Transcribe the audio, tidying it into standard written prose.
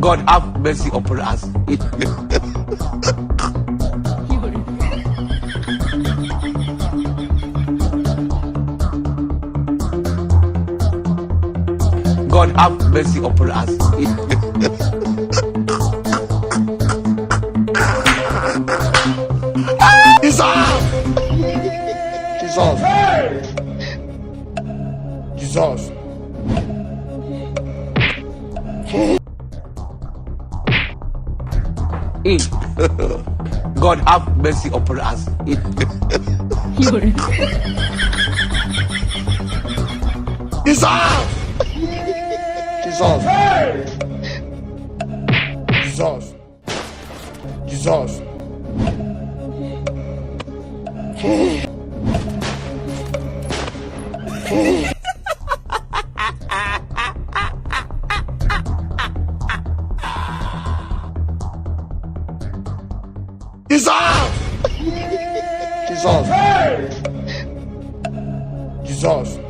God have mercy upon us. God have mercy upon us. Jesus. God have mercy upon us. Jesus. Jesus. Jesus. Jesus. Jesus.